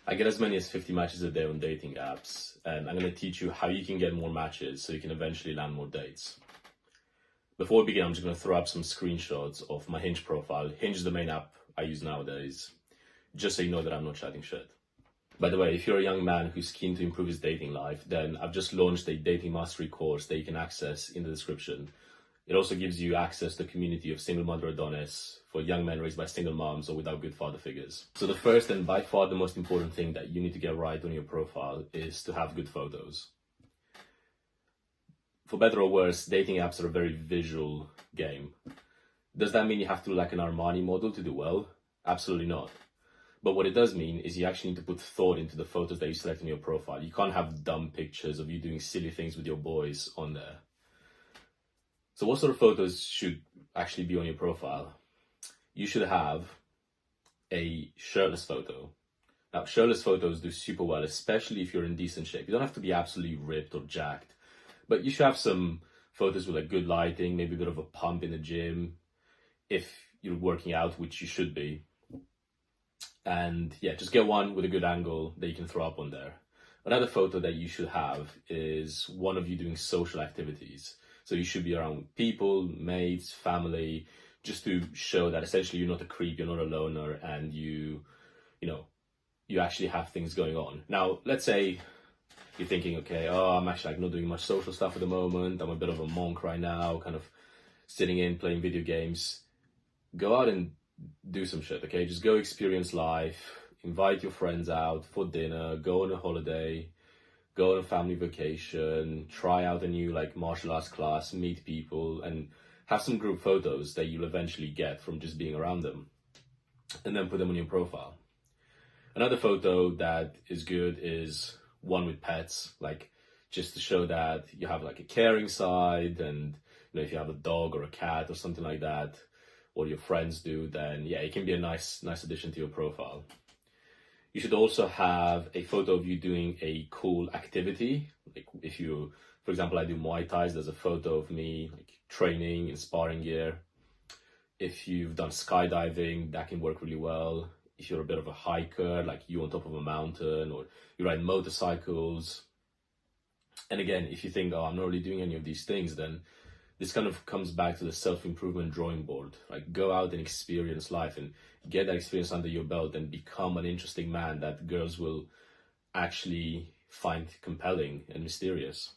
I get as many as 50 matches a day on dating apps, and I'm going to teach you how you can get more matches so you can eventually land more dates. Before we begin, I'm just going to throw up some screenshots of my Hinge profile. Hinge is the main app I use nowadays, just so you know that I'm not chatting shit. By the way, if you're a young man who's keen to improve his dating life, then I've just launched a dating mastery course that you can access in the description. It also gives you access to a community of single mother Adonis for young men raised by single moms or without good father figures. So the first and by far the most important thing that you need to get right on your profile is to have good photos. For better or worse, dating apps are a very visual game. Does that mean you have to look like an Armani model to do well? Absolutely not. But what it does mean is you actually need to put thought into the photos that you select on your profile. You can't have dumb pictures of you doing silly things with your boys on there. So what sort of photos should actually be on your profile? You should have a shirtless photo. Now, shirtless photos do super well, especially if you're in decent shape. You don't have to be absolutely ripped or jacked, but you should have some photos with like good lighting, maybe a bit of a pump in the gym, if you're working out, which you should be. And yeah, just get one with a good angle that you can throw up on there. Another photo that you should have is one of you doing social activities. So you should be around people, mates, family, just to show that essentially you're not a creep, you're not a loner, and you actually have things going on. Now, let's say you're thinking, okay, I'm actually like not doing much social stuff at the moment. I'm a bit of a monk right now, kind of sitting in, playing video games. Go out and do some shit, okay? Just go experience life, invite your friends out for dinner, go on a holiday, go on a family vacation, try out a new like martial arts class, meet people, and have some group photos that you'll eventually get from just being around them, and then put them on your profile. Another photo that is good is one with pets, like just to show that you have like a caring side, and if you have a dog or a cat or something like that, or your friends do, then yeah, it can be a nice addition to your profile. You should also have a photo of you doing a cool activity. Like if you, for example, I do Muay Thai, there's a photo of me like training in sparring gear. If you've done skydiving, that can work really well. If you're a bit of a hiker, like you on top of a mountain, or you ride motorcycles. And again, if you think, I'm not really doing any of these things, then this kind of comes back to the self-improvement drawing board. Like go out and experience life and get that experience under your belt and become an interesting man that girls will actually find compelling and mysterious.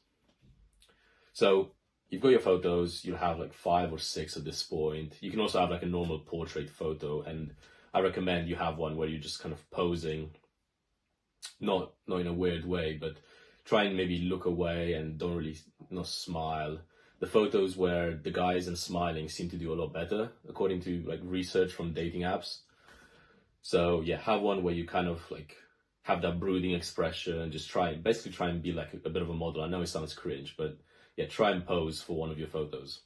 So you've got your photos, you'll have like 5 or 6 at this point. You can also have like a normal portrait photo, and I recommend you have one where you're just kind of posing, not in a weird way, but try and maybe look away and don't really not smile. The photos where the guy isn't smiling seem to do a lot better, according to like research from dating apps. So yeah, have one where you kind of like have that brooding expression, just basically try and be like a bit of a model. I know it sounds cringe, but yeah, try and pose for one of your photos.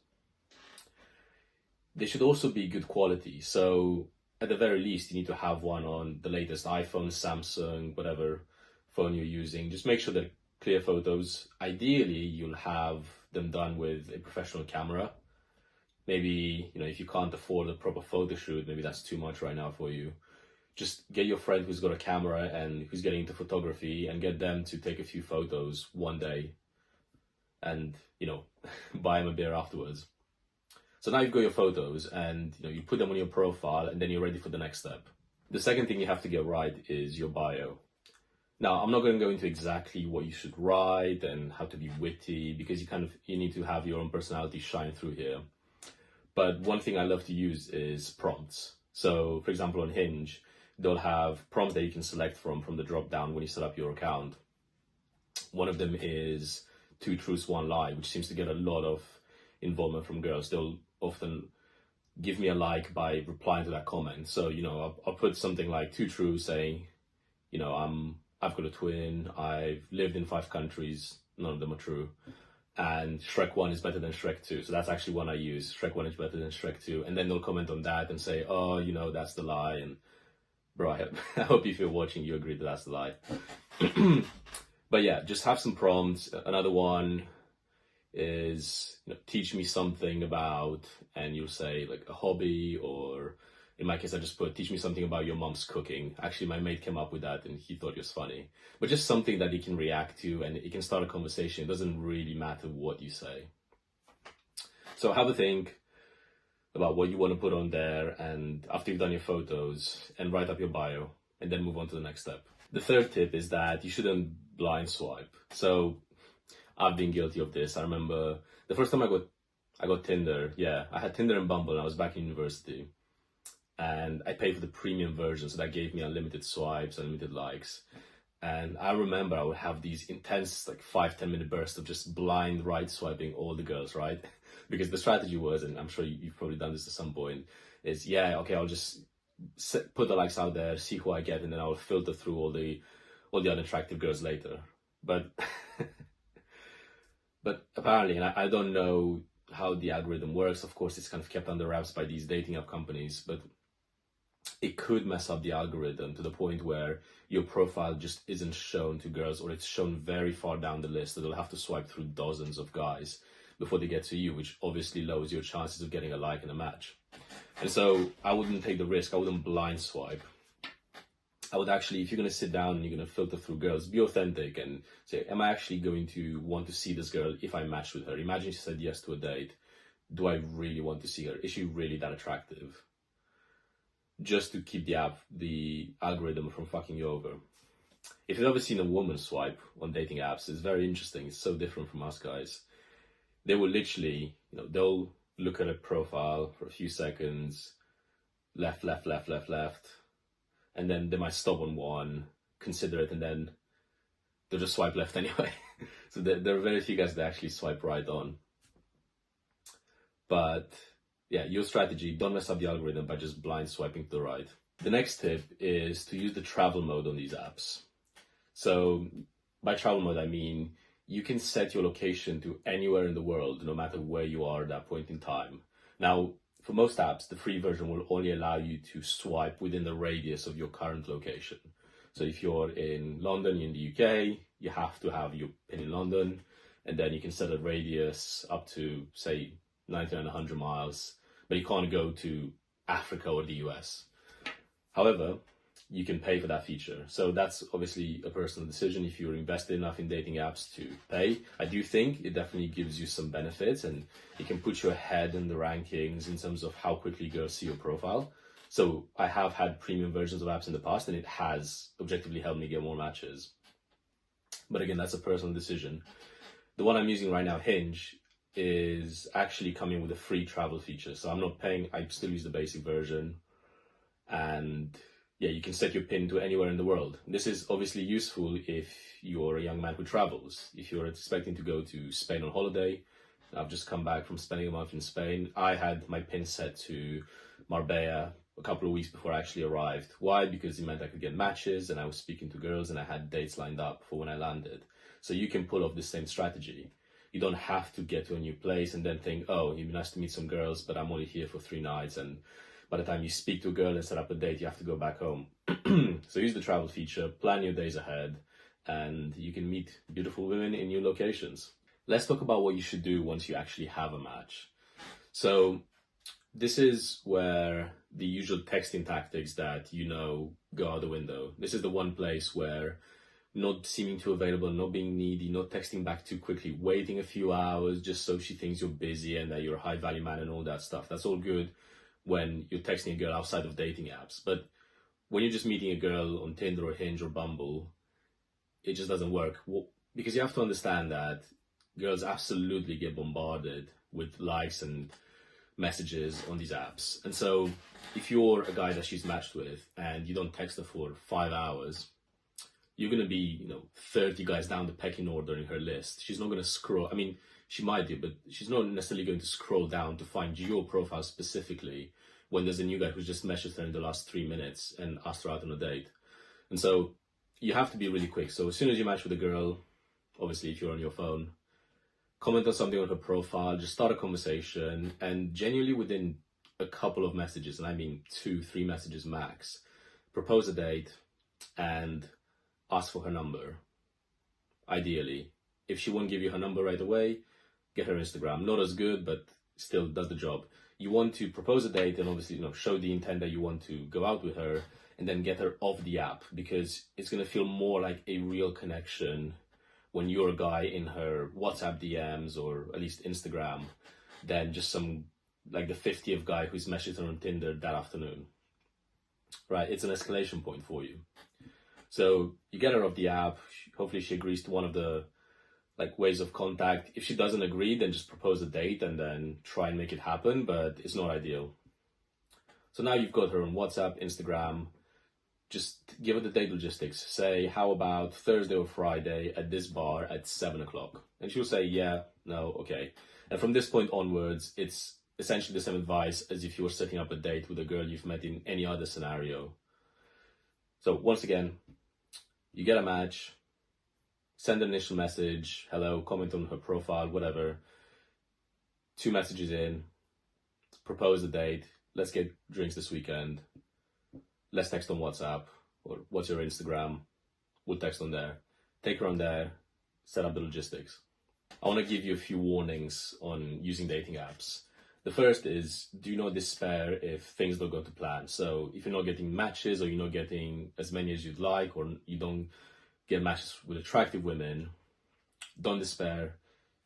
They should also be good quality. So at the very least, you need to have one on the latest iPhone, Samsung, whatever phone you're using. Just make sure they're clear photos. Ideally, you'll have them done with a professional camera. Maybe, if you can't afford a proper photo shoot, maybe that's too much right now for you. Just get your friend who's got a camera and who's getting into photography and get them to take a few photos one day and, buy them a beer afterwards. So now you've got your photos and, you put them on your profile and then you're ready for the next step. The second thing you have to get right is your bio. Now, I'm not going to go into exactly what you should write and how to be witty, because you need to have your own personality shine through here. But one thing I love to use is prompts. So, for example, on Hinge, they'll have prompts that you can select from the drop down when you set up your account. One of them is 2 truths, 1 lie, which seems to get a lot of involvement from girls. They'll often give me a like by replying to that comment. So, I'll put something like 2 truths saying, I've got a twin, I've lived in 5 countries, none of them are true, and Shrek 1 is better than Shrek 2. So that's actually one I use. Shrek 1 is better than Shrek 2. And then they'll comment on that and say, that's the lie. And bro, I hope if you're watching, you agree that that's the lie. But yeah, just have some prompts. Another one is, teach me something about, and you'll say like a hobby or In my case, I just put, teach me something about your mom's cooking. Actually, my mate came up with that and he thought it was funny. But just something that he can react to and it can start a conversation. It doesn't really matter what you say. So have a think about what you want to put on there, and after you've done your photos, and write up your bio, and then move on to the next step. The third tip is that you shouldn't blind swipe. So I've been guilty of this. I remember the first time I got Tinder. Yeah, I had Tinder and Bumble and I was back in university. And I paid for the premium version, so that gave me unlimited swipes, unlimited likes. And I remember I would have these intense, like 5-10 minute bursts of just blind right swiping all the girls, right? Because the strategy was, and I'm sure you've probably done this at some point, is yeah, okay, I'll just put the likes out there, see who I get, and then I'll filter through all the unattractive girls later. But but apparently, and I don't know how the algorithm works. Of course, it's kind of kept under wraps by these dating app companies, but it could mess up the algorithm to the point where your profile just isn't shown to girls, or it's shown very far down the list, so they'll have to swipe through dozens of guys before they get to you, which obviously lowers your chances of getting a like and a match. And so I wouldn't take the risk. I wouldn't blind swipe. I would actually, if you're going to sit down and you're going to filter through girls, be authentic and say, am I actually going to want to see this girl if I match with her? Imagine she said yes to a date. Do I really want to see her? Is she really that attractive? Just to keep the algorithm from fucking you over. If you've ever seen a woman swipe on dating apps, it's very interesting. It's so different from us guys. They will literally, they'll look at a profile for a few seconds, left, and then they might stop on one, consider it, and then they'll just swipe left anyway. So there are very few guys that actually swipe right on. But yeah, your strategy, don't mess up the algorithm by just blind swiping to the right. The next tip is to use the travel mode on these apps. So by travel mode, I mean you can set your location to anywhere in the world, no matter where you are at that point in time. Now, for most apps, the free version will only allow you to swipe within the radius of your current location. So if you're in London, in the UK, you have to have your pin in London, and then you can set a radius up to, say, 90 and 100 miles, but you can't go to Africa or the US. However, you can pay for that feature. So that's obviously a personal decision if you're invested enough in dating apps to pay. I do think it definitely gives you some benefits, and it can put you ahead in the rankings in terms of how quickly girls see your profile. So I have had premium versions of apps in the past, and it has objectively helped me get more matches. But again, that's a personal decision. The one I'm using right now, Hinge, is actually coming with a free travel feature. So I'm not paying, I still use the basic version. And yeah, you can set your pin to anywhere in the world. This is obviously useful if you're a young man who travels. If you're expecting to go to Spain on holiday, I've just come back from spending a month in Spain. I had my pin set to Marbella a couple of weeks before I actually arrived. Why? Because it meant I could get matches and I was speaking to girls and I had dates lined up for when I landed. So you can pull off the same strategy. You don't have to get to a new place and then think, oh, it'd be nice to meet some girls, but I'm only here for 3 nights. And by the time you speak to a girl and set up a date, you have to go back home. So use the travel feature, plan your days ahead, and you can meet beautiful women in new locations. Let's talk about what you should do once you actually have a match. So this is where the usual texting tactics that go out the window. This is the one place where not seeming too available, not being needy, not texting back too quickly, waiting a few hours just so she thinks you're busy and that you're a high value man and all that stuff. That's all good when you're texting a girl outside of dating apps. But when you're just meeting a girl on Tinder or Hinge or Bumble, it just doesn't work. Because you have to understand that girls absolutely get bombarded with likes and messages on these apps. And so if you're a guy that she's matched with and you don't text her for 5 hours, you're going to be, 30 guys down the pecking order in her list. She's not going to scroll. I mean, she might do, but she's not necessarily going to scroll down to find your profile specifically when there's a new guy who's just messaged her in the last 3 minutes and asked her out on a date. And so you have to be really quick. So as soon as you match with a girl, obviously if you're on your phone, comment on something on her profile, just start a conversation, and genuinely within a couple of messages, and I mean 2-3 messages max, propose a date and ask for her number. Ideally, if she won't give you her number right away, get her Instagram. Not as good, but still does the job. You want to propose a date and obviously, show the intent that you want to go out with her, and then get her off the app, because it's going to feel more like a real connection when you're a guy in her WhatsApp DMs, or at least Instagram, than just some, like the 50th guy who's messaged her on Tinder that afternoon. Right? It's an escalation point for you. So you get her off the app. Hopefully she agrees to one of the ways of contact. If she doesn't agree, then just propose a date and then try and make it happen, but it's not ideal. So now you've got her on WhatsApp, Instagram. Just give her the date logistics. Say, how about Thursday or Friday at this bar at 7 o'clock? And she'll say, yeah, no, okay. And from this point onwards, it's essentially the same advice as if you were setting up a date with a girl you've met in any other scenario. So once again, you get a match, send an initial message, hello, comment on her profile, whatever. 2 messages in, propose a date, let's get drinks this weekend. Let's text on WhatsApp, or what's your Instagram? We'll text on there. Take her on there, set up the logistics. I want to give you a few warnings on using dating apps. The first is, do not despair if things don't go to plan. So if you're not getting matches, or you're not getting as many as you'd like, or you don't get matches with attractive women, don't despair.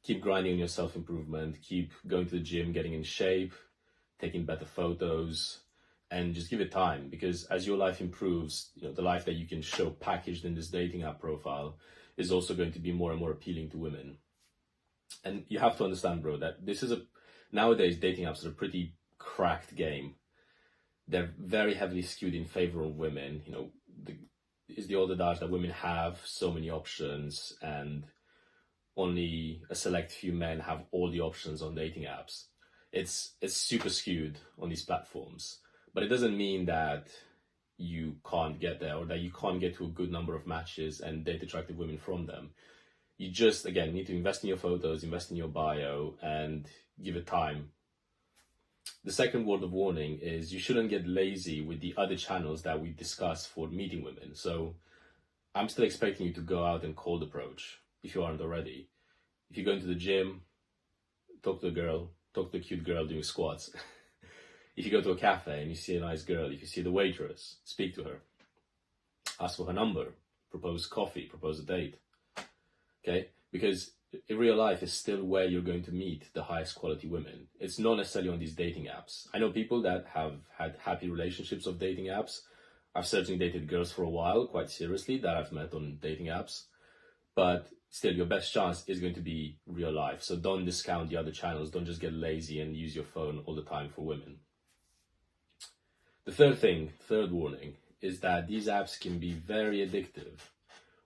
Keep grinding on your self-improvement. Keep going to the gym, getting in shape, taking better photos, and just give it time, because as your life improves, the life that you can show packaged in this dating app profile is also going to be more and more appealing to women. And you have to understand, bro, that this is nowadays dating apps are a pretty cracked game. They're very heavily skewed in favor of women. It's the old adage that women have so many options and only a select few men have all the options on dating apps. It's super skewed on these platforms. But it doesn't mean that you can't get there, or that you can't get to a good number of matches and date attractive women from them. You just, again, need to invest in your photos, invest in your bio, and give it time. The second word of warning is you shouldn't get lazy with the other channels that we discussed for meeting women. So I'm still expecting you to go out and cold approach if you aren't already. If you go into the gym, talk to a girl, talk to a cute girl doing squats. If you go to a cafe and you see a nice girl, if you see the waitress, speak to her. Ask for her number, propose coffee, propose a date. Okay? Because in real life is still where you're going to meet the highest quality women. It's not necessarily on these dating apps. I know people that have had happy relationships of dating apps. I've certainly dated girls for a while, quite seriously, that I've met on dating apps. But still, your best chance is going to be real life. So don't discount the other channels. Don't just get lazy and use your phone all the time for women. The third warning, is that these apps can be very addictive,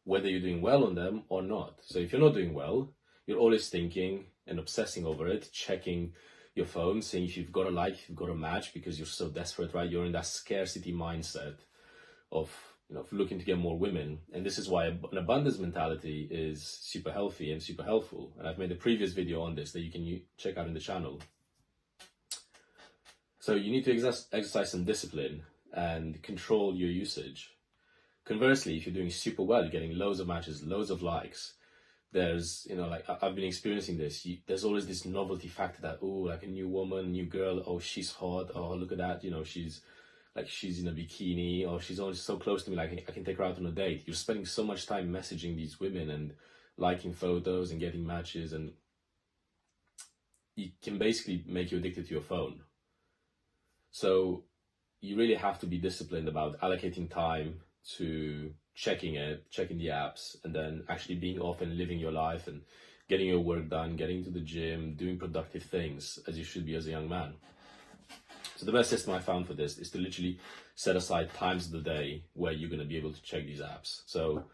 whether you're doing well on them or not. So if you're not doing well, you're always thinking and obsessing over it, checking your phone, seeing if you've got a like, if you've got a match, because you're so desperate, right? You're in that scarcity mindset of looking to get more women. And this is why an abundance mentality is super healthy and super helpful. And I've made a previous video on this that you can check out in the channel. So you need to exercise some discipline and control your usage. Conversely, if you're doing super well, you're getting loads of matches, loads of likes, there's, I've been experiencing this. There's always this novelty factor that, like a new woman, new girl, oh, she's hot, oh, look at that, she's in a bikini, or she's always so close to me, like I can take her out on a date. You're spending so much time messaging these women and liking photos and getting matches, and it can basically make you addicted to your phone. So you really have to be disciplined about allocating time to checking the apps, and then actually being off and living your life and getting your work done, getting to the gym, doing productive things as you should be as a young man. So the best system I found for this is to literally set aside times of the day where you're going to be able to check these apps. So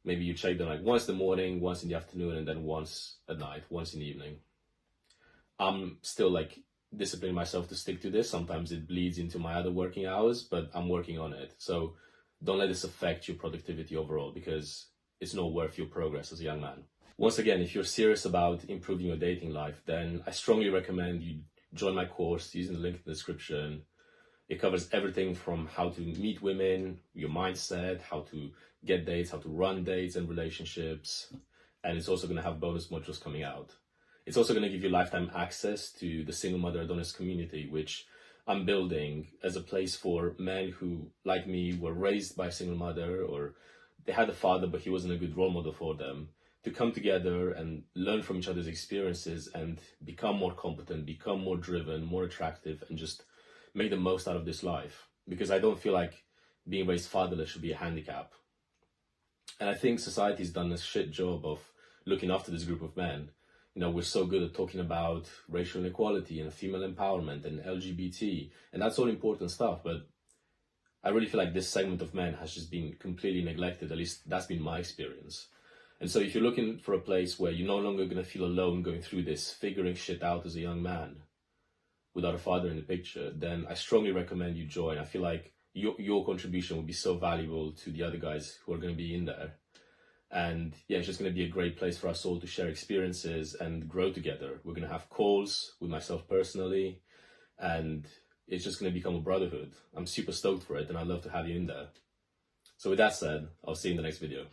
maybe you check them once in the morning, once in the afternoon, and then once at night, once in the evening. I'm still disciplining myself to stick to this. Sometimes it bleeds into my other working hours, but I'm working on it. So don't let this affect your productivity overall, because it's not worth your progress as a young man. Once again, if you're serious about improving your dating life, then I strongly recommend you join my course using the link in the description. It covers everything from how to meet women, your mindset, how to get dates, how to run dates and relationships. And it's also going to have bonus modules coming out. It's also going to give you lifetime access to the single mother Adonis community, which I'm building as a place for men who, like me, were raised by a single mother, or they had a father but he wasn't a good role model for them, to come together and learn from each other's experiences and become more competent, become more driven, more attractive, and just make the most out of this life. Because I don't feel like being raised fatherless should be a handicap. And I think society's done a shit job of looking after this group of men. You know, we're so good at talking about racial inequality and female empowerment and LGBT, and that's all important stuff, but I really feel like this segment of men has just been completely neglected. At least that's been my experience. And so if you're looking for a place where you're no longer going to feel alone going through this, figuring shit out as a young man without a father in the picture, then I strongly recommend you join. I feel like your contribution will be so valuable to the other guys who are going to be in there. And yeah, it's just going to be a great place for us all to share experiences and grow together. We're going to have calls with myself personally, and it's just going to become a brotherhood. I'm super stoked for it, and I'd love to have you in there. So with that said, I'll see you in the next video.